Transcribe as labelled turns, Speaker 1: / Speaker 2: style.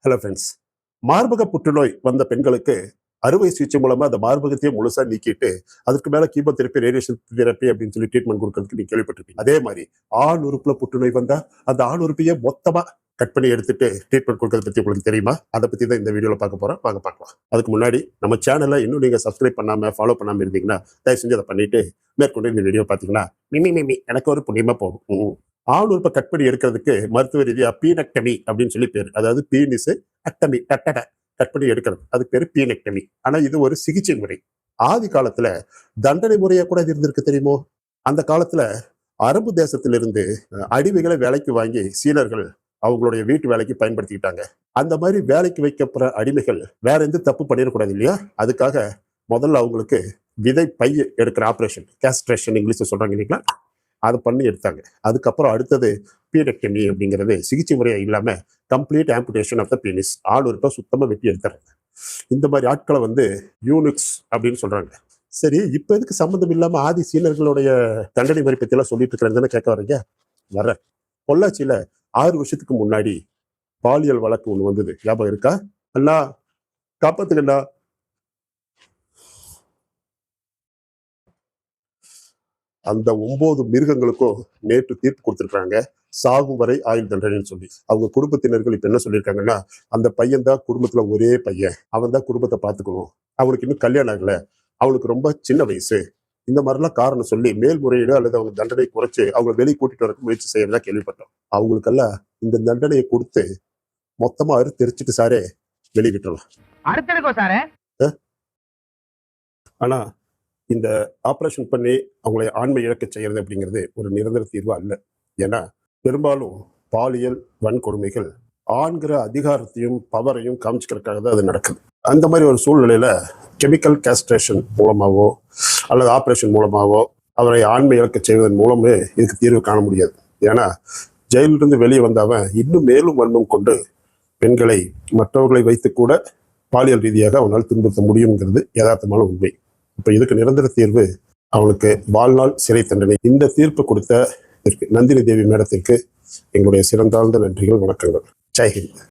Speaker 1: Hello friends. மார்பக புற்றுநோய் வந்த பெண்களுக்கு அறுவை சிகிச்சை மூலமா அந்த மார்பகத்தையே முழுசா நீக்கிட்டு அதுக்கு மேல கீமோதெரப்பி, ரேடியேஷன் தெரப்பி அப்படின்னு சொல்லி ட்ரீட்மெண்ட் கொடுக்கறதுக்கு நீங்க கேள்விப்பட்டிருப்பீங்க. அதே மாதிரி ஆண் உறுப்புல புற்றுநோய் வந்தா அந்த ஆண் உறுப்பையே மொத்தமா கட் பண்ணி எடுத்துட்டு ட்ரீட்மெண்ட் கொடுக்கறத பத்தி உங்களுக்கு தெரியுமா? அதை பத்தி தான் இந்த வீடியோல பார்க்க போறோம். வாங்க பார்க்கலாம். அதுக்கு முன்னாடி நம்ம சேனலை இன்னும் நீங்க சப்ஸ்கிரைப் பண்ணாம ஃபாலோ பண்ணாம இருந்தீங்கன்னா தயவு செஞ்சு அதை பண்ணிட்டு மேற்கொண்டு இந்த வீடியோ பார்த்தீங்கன்னா மிமி மிமி எனக்கு ஒரு புண்ணியமா போகும். ஆண் உறுப்பை கட் பண்ணி எடுக்கிறதுக்கு மருத்துவ ரீதியா பீனக்டமி அப்படின்னு சொல்லி பேர். அதாவது பீனிஸ் அக்டமி கட் பண்ணி எடுக்கிறது, அதுக்கு பேரு பீனெக்டமி. ஆனா இது ஒரு சிகிச்சை முறை. ஆதி காலத்துல தண்டனை முறையா கூட இது இருந்திருக்கு தெரியுமோ? அந்த காலத்துல அரபு தேசத்திலிருந்து அடிமைகளை வேலைக்கு வாங்கி சீனர்கள் அவங்களுடைய வீட்டு வேலைக்கு பயன்படுத்திக்கிட்டாங்க. அந்த மாதிரி வேலைக்கு வைக்கப்படுற அடிமைகள் வேற எந்த தப்பு பண்ணிடக்கூடாது இல்லையா? அதுக்காக முதல்ல அவங்களுக்கு விதை பை எடுக்கிற ஆப்ரேஷன், கேஸ்ட்ரேஷன் இங்கிலீஷ்ல சொல்றாங்க இல்லைங்களா, அதை பண்ணி எடுத்தாங்க. அதுக்கப்புறம் அடுத்தது பீனெக்டமி அப்படிங்கிறது சிகிச்சை முறையா இல்லாம complete amputation of the penis, ஆள் உறுப்பை சுத்தமா வெட்டி எடுத்துறாங்க. இந்த மாதிரி ஆட்களை யூனிக்ஸ் அப்படின்னு சொல்றாங்க. சரி, இப்ப எதுக்கு சம்மந்தம் இல்லாம ஆதி சீனர்களுடைய தண்டனை முறை பத்தி எல்லாம் சொல்லிட்டு இருக்கிறேன்னு கேட்க வரீங்க. வர பொள்ளாச்சியில 6 வருஷத்துக்கு முன்னாடி பாலியல் வழக்கு ஒண்ணு வந்தது, ஞாபகம் இருக்கா? அண்ணா காப்பாத்துக்கண்ணா. அந்த 9 மிருகங்களுக்கும் நேற்று தீர்ப்பு கொடுத்திருக்காங்க, சாகும் வரை ஆயுள் தண்டனைன்னு சொல்லி. அவங்க குடும்பத்தினர்கள் இப்ப என்ன சொல்லியிருக்காங்கன்னா, அந்த பையன் தான் குடும்பத்துல ஒரே பையன், அவன் தான் குடும்பத்தை பார்த்துக்கணும், அவனுக்கு இன்னும் கல்யாணம் ஆகல, அவனுக்கு ரொம்ப சின்ன வயசு, இந்த மாதிரிலாம் காரணம் சொல்லி மேல்முறையீடு அல்லது அவங்க தண்டனை குறைச்சு அவங்க வெளியே கூட்டிட்டு வரக்கு முயற்சி செய்யறதா கேள்விப்பட்டோம். அவங்களுக்கெல்லாம் இந்த தண்டனையை கொடுத்து மொத்தமா அறுத்தெரிச்சிட்டு சாரே வெளியிட்டலாம். ஆனா இந்த ஆப்ரேஷன் பண்ணி அவங்களை ஆண்மை இழக்க செய்யறது அப்படிங்கிறது ஒரு நிரந்தர தீர்வு அல்ல. ஏன்னா பெரும்பாலும் பாலியல் வன்கொடுமைகள் ஆண்கிற அதிகாரத்தையும் பவரையும் காமிச்சுக்கிறதுக்காக தான் அது நடக்குது. அந்த மாதிரி ஒரு சூழ்நிலையில கெமிக்கல் கேஸ்ட்ரேஷன் மூலமாவோ அல்லது ஆப்ரேஷன் மூலமாவோ அவரை ஆண்மை இழக்க செய்வதன் மூலமே இதுக்கு தீர்வு காண முடியாது. ஏன்னா ஜெயிலிருந்து வெளியே வந்தவன் இன்னும் மேலும் வன்மம் கொண்டு பெண்களை மற்றவர்களை வைத்து கூட பாலியல் ரீதியாக அவனால் துன்புறுத்த முடியுங்கிறது யதார்த்தமான உண்மை. இப்ப இதுக்கு நிரந்தர தீர்வு அவனுக்கு வாழ்நாள் சிறை தண்டனை. இந்த தீர்ப்பு கொடுத்த நந்தினி தேவி மேடத்திற்கு எங்களுடைய சிறந்தாழ்ந்த நன்றிகள், வணக்கங்கள். ஜெய்ஹிந்த்.